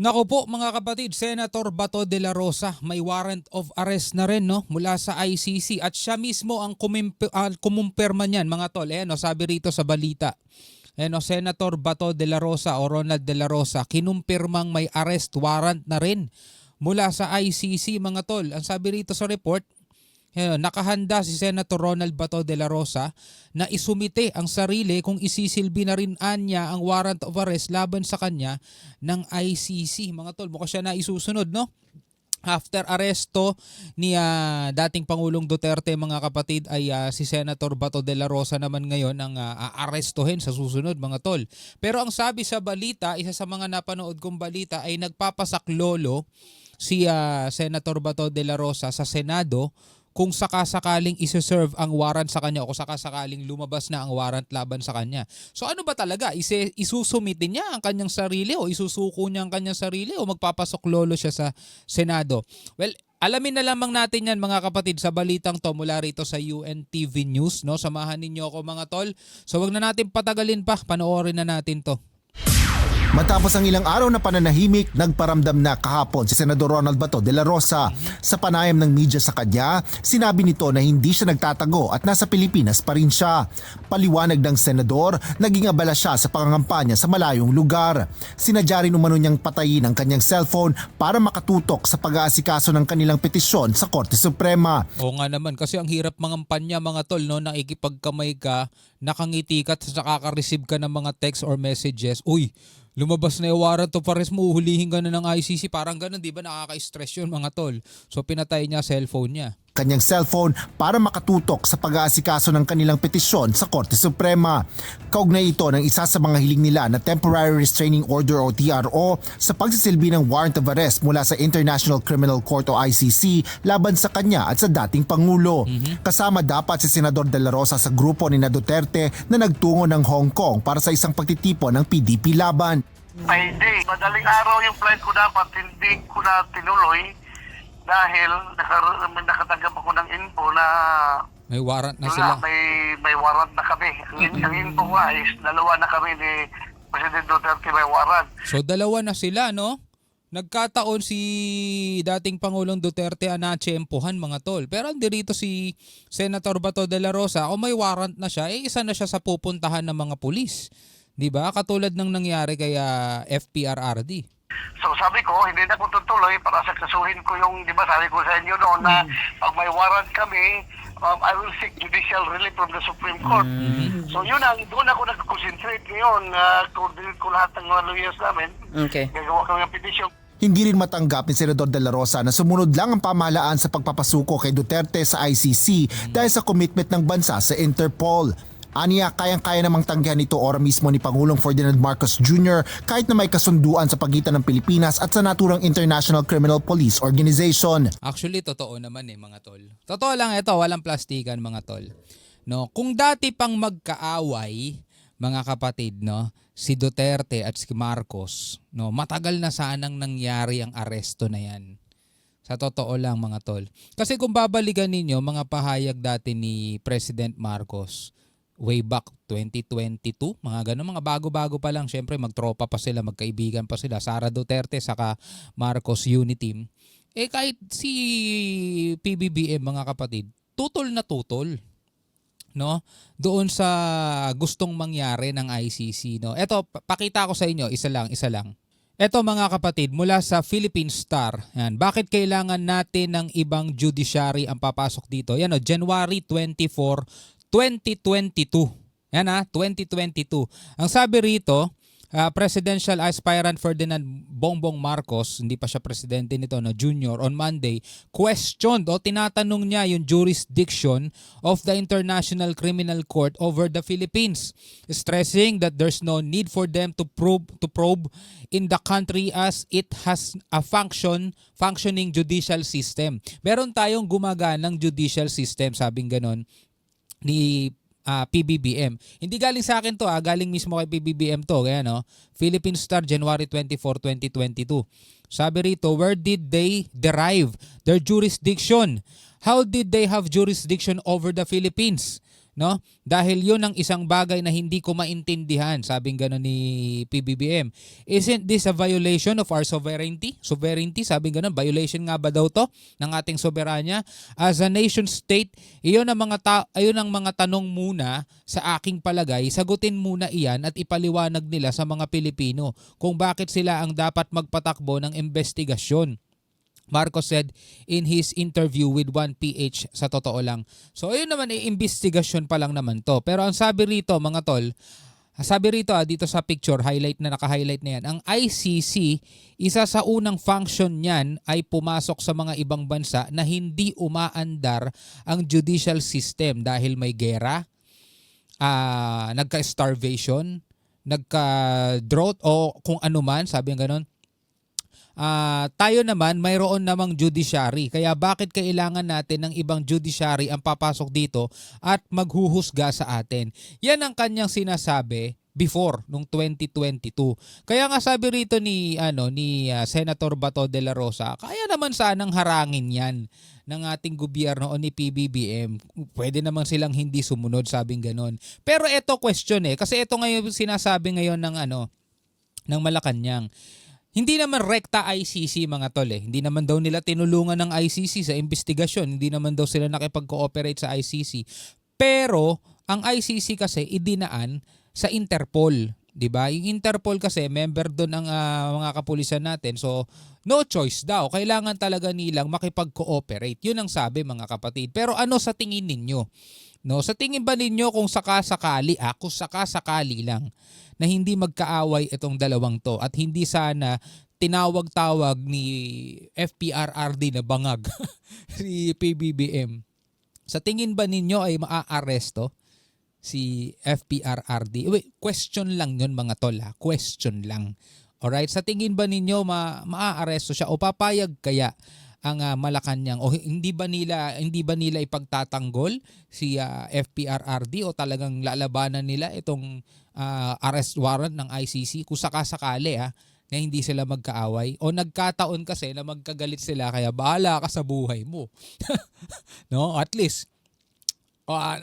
Naku po mga kapatid, Senator Bato de la Rosa may warrant of arrest na rin no mula sa ICC at siya mismo ang kumumpirma niyan mga tol. No, sabi rito sa balita. No, Senator Bato de la Rosa o Ronald de la Rosa kinumpirmang may arrest warrant na rin mula sa ICC mga tol. Ang sabi rito sa report, nakahanda si Senator Ronald Bato de la Rosa na isumite ang sarili kung isisilbi na rin niya ang warrant of arrest laban sa kanya ng ICC. Mga tol, mukha siya na isusunod, no? After aresto ni dating Pangulong Duterte mga kapatid ay si Senator Bato de la Rosa naman ngayon ang aarestuhin sa susunod mga tol. Pero ang sabi sa balita, isa sa mga napanood kong balita ay nagpapasaklolo si Senator Bato de la Rosa sa Senado kung sakasakaling isi-serve ang warrant sa kanya o kung sakasakaling lumabas na ang warrant laban sa kanya. So ano ba talaga? Isusumitin niya ang kanyang sarili o isusuko niya ang kanyang sarili o magpapasok lolo siya sa Senado? Well, alamin na lamang natin yan mga kapatid sa balitang to mula rito sa UNTV News. No? Samahan ninyo ako mga tol. So wag na natin patagalin pa, panoorin na natin to. Matapos ang ilang araw na pananahimik, nagparamdam na kahapon si Senador Ronald Bato de la Rosa. Sa panayam ng media sa kanya, sinabi nito na hindi siya nagtatago at nasa Pilipinas pa rin siya. Paliwanag ng senador, naging abala siya sa pangangampanya sa malayong lugar. Sinadya rin umano niyang patayin ang kanyang cellphone para makatutok sa pag-aasikaso ng kanilang petisyon sa Korte Suprema. Oo nga naman kasi ang hirap mangampanya mga tol, no? Nakikipagkamay ka, nakangiti ka at nakaka-receive ka ng mga text or messages. Uy, lumabas na yung warrant of arrest mo, hulihin ka na ng ICC. Parang ganun, di ba? Nakaka-stress yun mga tol. So pinatay niya cellphone niya. Kanyang cellphone para makatutok sa pag-aasikaso ng kanilang petisyon sa Korte Suprema. Kaugnay ito ng isa sa mga hiling nila na Temporary Restraining Order o TRO sa pagsisilbi ng warrant of arrest mula sa International Criminal Court o ICC laban sa kanya at sa dating Pangulo. Kasama dapat si Senador De La Rosa sa grupo ni Duterte na nagtungo ng Hong Kong para sa isang pagtitipon ng PDP laban. Ay, hindi. Madaling araw yung flight ko dapat, hindi ko na tinuloy dahil nakatanggap ako ng info na May warrant na sila. may warrant na kami. Ang info ko is dalawa na kami ni President Duterte may warrant. So dalawa na sila, no? Nagkataon si dating Pangulong Duterte na-tsempohan mga tol. Pero andi rito si Senator Bato de la Rosa, kung may warrant na siya, isa na siya sa pupuntahan ng mga pulis. 'Di ba? Katulad ng nangyari kay FPRRD. So sabi ko, hindi na ko tutuloy para saksasuhin ko yung, di ba sabi ko sa inyo noon na pag may warrant kami, I will seek judicial relief from the Supreme Court. So yun ang, doon ako nag-concentrate ngayon, coordinate ko lahat ng mga lawyers namin. Okay. Gagawa kami ng petition. Hindi rin matanggap ni Senador De La Rosa na sumunod lang ang pamahalaan sa pagpapasuko kay Duterte sa ICC dahil sa commitment ng bansa sa Interpol. Aniya, kayang-kaya namang tanggihan ito ora mismo ni Pangulong Ferdinand Marcos Jr. kahit na may kasunduan sa pagitan ng Pilipinas at sa naturang International Criminal Police Organization. Actually, totoo naman mga tol. Totoo lang ito, walang plastikan mga tol. No, kung dati pang magkaaway, mga kapatid, no, si Duterte at si Marcos, no, matagal na sanang nangyari ang aresto na 'yan. Sa totoo lang mga tol. Kasi kung babalikan ninyo mga pahayag dati ni President Marcos, way back 2022, mga ganun, mga bago-bago pa lang, syempre magtropa pa sila, magkaibigan pa sila, Sara Duterte saka Marcos Uniteam. Kahit si PBBM mga kapatid, tutol na tutol, no? Doon sa gustong mangyari ng ICC, no? Ito, pakita ko sa inyo, isa lang. Ito mga kapatid, mula sa Philippine Star. Yan, bakit kailangan natin ng ibang judiciary ang papasok dito? Yan, January 24, 2022. Yan 2022. Ang sabi rito, Presidential Aspirant Ferdinand Bongbong Marcos, hindi pa siya presidente nito, Junior, on Monday, questioned o tinatanong niya yung jurisdiction of the International Criminal Court over the Philippines, stressing that there's no need for them to probe in the country as it has a functioning judicial system. Meron tayong gumaganang judicial system, sabing ganon ni PBBM. Hindi galing sa akin to, galing mismo kay PBBM to. Kaya Philippine Star, January 24, 2022. Sabi rito, where did they derive their jurisdiction? How did they have jurisdiction over the Philippines? no? Dahil yun ang isang bagay na hindi ko maintindihan, sabing gano'n ni PBBM. Isn't this a violation of our sovereignty? Sovereignty, sabing gano'n, violation nga ba daw to ng ating soberanya? As a nation state, ayun ang mga tanong muna sa aking palagay, sagutin muna iyan at ipaliwanag nila sa mga Pilipino kung bakit sila ang dapat magpatakbo ng investigasyon. Marcos said in his interview with 1PH sa totoo lang. So ayun naman, investigasyon pa lang naman to. Pero ang sabi rito mga tol, sabi rito dito sa picture, highlight na naka-highlight na yan, ang ICC, isa sa unang function niyan ay pumasok sa mga ibang bansa na hindi umaandar ang judicial system dahil may gera, nagka-starvation, nagka-drought o kung ano man, sabi ng ganon. Tayo naman mayroon namang judiciary. Kaya bakit kailangan natin ng ibang judiciary ang papasok dito at maghuhusga sa atin? Yan ang kanyang sinasabi before nung 2022. Kaya nga sabi rito ni Senator Bato de la Rosa, kaya naman sanang harangin 'yan ng ating gobyerno o ni PBBM. Pwede naman silang hindi sumunod, sabing ganon. Pero ito question kasi ito ngayon sinasabi ngayon ng Malacanang. Hindi naman rekta ICC mga tol Hindi naman daw nila tinulungan ng ICC sa investigasyon. Hindi naman daw sila nakipag-cooperate sa ICC. Pero ang ICC kasi idinaan sa Interpol, 'di ba? Yung Interpol kasi member doon ang mga kapulisan natin. So no choice daw. Kailangan talaga nilang makipag-cooperate. 'Yun ang sabi mga kapatid. Pero ano sa tingin ninyo? No, sa tingin ba ninyo kung sakasakali lang na hindi magkaaway itong dalawang to at hindi sana tinawag-tawag ni FPRRD na bangag si PBBM? Sa tingin ba ninyo ay maaaresto si FPRRD? Wait, question lang yun mga tol question lang. Alright, sa tingin ba ninyo maaaresto siya o papayag kaya ang Malacanang o hindi ba nila ipagtatanggol si FPRRD o talagang lalabanan nila itong arrest warrant ng ICC kung sakasakali na hindi sila magkaaway o nagkataon kasi na magkagalit sila kaya bahala ka sa buhay mo. No, at least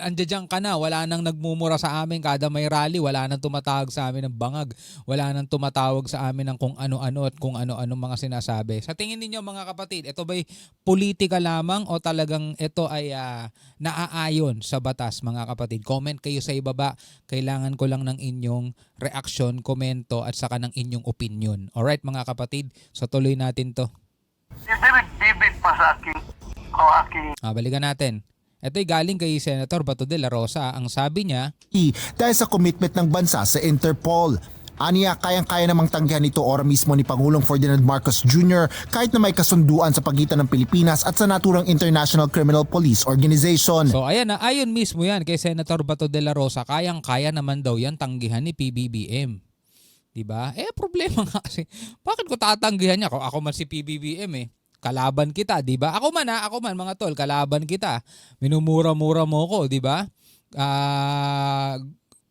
andiyan ka na, wala nang nagmumura sa amin kada may rally, wala nang tumatawag sa amin ng bangag, wala nang tumatawag sa amin ng kung ano-ano at kung ano-ano mga sinasabi. Sa tingin ninyo mga kapatid, ito ba'y politika lamang o talagang ito ay naaayon sa batas mga kapatid? Comment kayo sa ibaba. Kailangan ko lang ng inyong reaksyon, komento at saka ng inyong opinion. Alright mga kapatid, so tuloy natin to. Bibig pa sa aking Balikan natin. Ito'y galing kay Senator Bato de la Rosa. Ang sabi niya, dahil sa commitment ng bansa sa Interpol. Aniya, kayang-kaya namang tanggihan ito ora mismo ni Pangulong Ferdinand Marcos Jr. kahit na may kasunduan sa pagitan ng Pilipinas at sa naturang International Criminal Police Organization. So ayan ayon mismo yan kay Senator Bato de la Rosa, kayang-kaya naman daw yan tanggihan ni PBBM. Diba? Problema nga kasi, bakit ko tatanggihan niya? Ako man si PBBM Kalaban kita, 'di ba? Ako man mga tol, kalaban kita. Minumura-mura mo ko, 'di ba?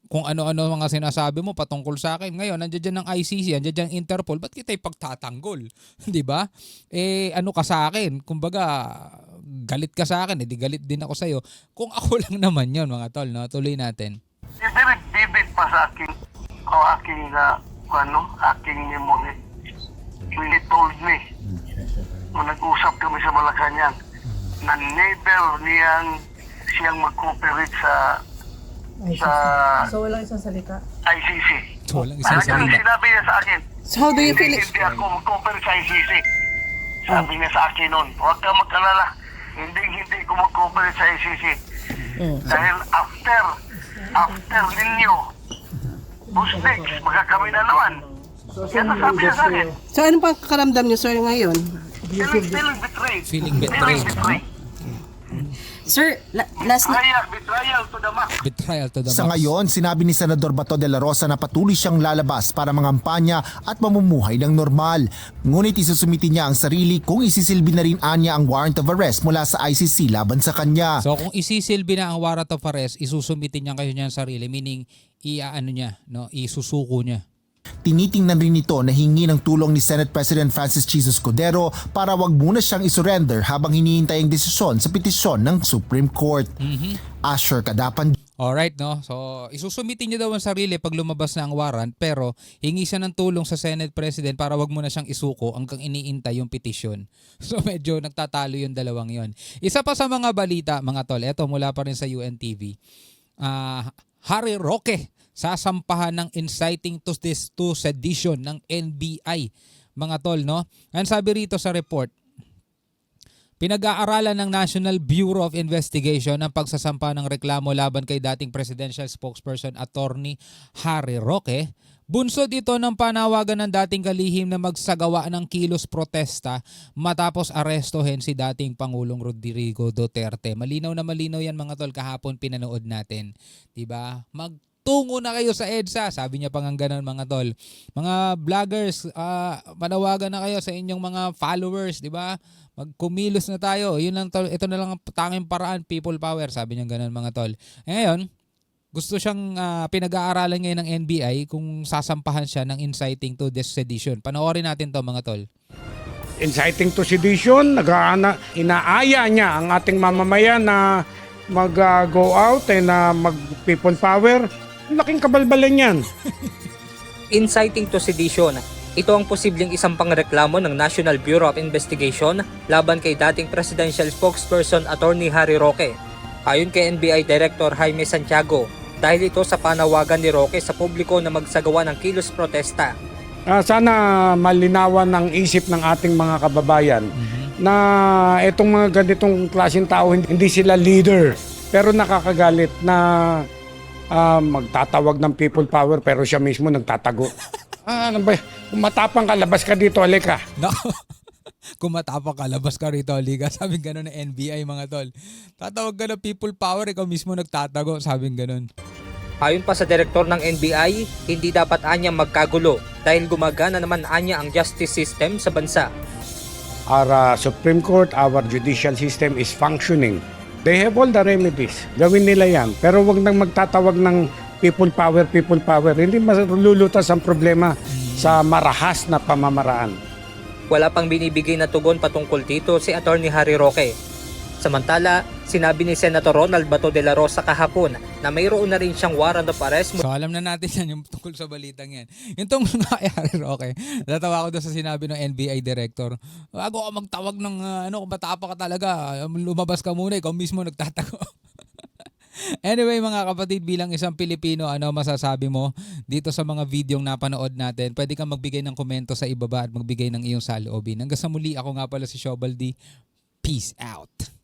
Kung ano-ano mga sinasabi mo patungkol sa akin. Ngayon, nandiyan ng ICC, nandiyan ng Interpol, ba't kita ipagtatanggol? 'Di ba? Ano ka sa akin? Kumbaga, galit ka sa akin, di galit din ako sa iyo. Kung ako lang naman 'yon, mga tol, no? Tuloy natin. bibig pa sa aking memory. He told me nung nag-usap kami sa Malacanang na never siyang mag-cooperate sa So walang isang salita? ICC. So, walang isang Talagang salita. sinabi niya sa akin, So how do you feel it? hindi ako mag-cooperate sa ICC. Sabi niya sa akin noon, huwag ka mag-alala, hindi ko mag-cooperate sa ICC. Dahil after ninyo, who's next? Magkakami na naman. Yan ang sabi niya sa akin. So ano pang kakaramdam niyo sir ngayon? Feeling betrayed. Feeling betrayed. Sir, last na... Betrayal to the max. Betrayal to the Sa max. ngayon, sinabi ni Senador Bato de la Rosa na patuloy siyang lalabas para mangampanya at mamumuhay ng normal. Ngunit isusumiti niya ang sarili kung isisilbi na rin anya ang warrant of arrest mula sa ICC laban sa kanya. So kung isisilbi na ang warrant of arrest, isusumitin niya kayo niya sarili, meaning isusuko niya. Tinitingnan rin ito na hingi ng tulong ni Senate President Francis Jesus Cordero para wag muna siyang isurrender habang hinihintay ang desisyon sa petisyon ng Supreme Court. Asher Kadapan. Alright, no? So, isusumitin niya daw ang sarili pag lumabas na ang warrant, pero hingi siya ng tulong sa Senate President para wag mo na siyang isuko hanggang iniintay yung petisyon. So, medyo nagtatalo yung dalawang yon. Isa pa sa mga balita, mga tol, eto mula pa rin sa UNTV. Harry Roque, sasampahan ng inciting to sedition ng NBI, mga tol, no? Ang sabi rito sa report, pinag-aaralan ng National Bureau of Investigation ang pagsasampa ng reklamo laban kay dating presidential spokesperson Attorney Harry Roque. Bunsod ito ng panawagan ng dating kalihim na magsagawa ng kilos protesta matapos arestohin si dating Pangulong Rodrigo Duterte. Malinaw na malinaw yan, mga tol, kahapon pinanood natin. Diba? Tungo na kayo sa EDSA. Sabi niya pang ganun, mga tol. Mga vloggers, manawagan na kayo sa inyong mga followers, di ba? Magkumilos na tayo. Yun lang, tol. Ito na lang ang tanging paraan, people power. Sabi niya ganun, mga tol. Ngayon, gusto siyang pinag-aaralan ngayon ng NBI kung sasampahan siya ng inciting to sedition. Panoorin natin to, mga tol. Inciting to sedition, inaaya niya ang ating mamamayan na mag-go out and mag-people power. Laking kabalbalan yan. Inciting to sedition. Ito ang posibleng isang pangreklamo ng National Bureau of Investigation laban kay dating presidential spokesperson Attorney Harry Roque. Ayon kay NBI Director Jaime Santiago, dahil ito sa panawagan ni Roque sa publiko na magsagawa ng kilos protesta. Sana malinawan ng isip ng ating mga kababayan na itong mga ganitong klaseng tao, hindi sila leader, pero nakakagalit na magtatawag ng people power pero siya mismo nagtatago. Ano ba? Kung matapang ka, labas ka dito, alika. No. Kung matapang ka, labas ka rito, liga. Sabing gano'n ng NBI, mga tol. Tatawag ka ng people power, ikaw mismo nagtatago. Sabing gano'n. Ayon pa sa direktor ng NBI, hindi dapat anya magkagulo dahil gumagana naman anya ang justice system sa bansa. Our Supreme Court, our judicial system is functioning. They have all the remedies. Gawin nila yan. Pero wag nang magtatawag ng people power, people power. Hindi malulutas ang problema sa marahas na pamamaraan. Wala pang binibigay na tugon patungkol dito si Attorney Harry Roque. Samantala, sinabi ni Senator Ronald Bato de la Rosa kahapon na mayroon na rin siyang warrant of arrest. So alam na natin yan yung tungkol sa balitang yan. Yung tungkol nga kay Harry Roque, natawa ko doon sa sinabi ng NBI Director, bago ka magtawag ng kung matapa ka talaga, lumabas ka muna, ikaw mismo nagtatago. Anyway, mga kapatid, bilang isang Pilipino, ano masasabi mo dito sa mga videong napanood natin? Pwede kang magbigay ng komento sa ibaba at magbigay ng iyong saloobin. Hanggang sa muli, ako nga pala si Shobaldi. Peace out.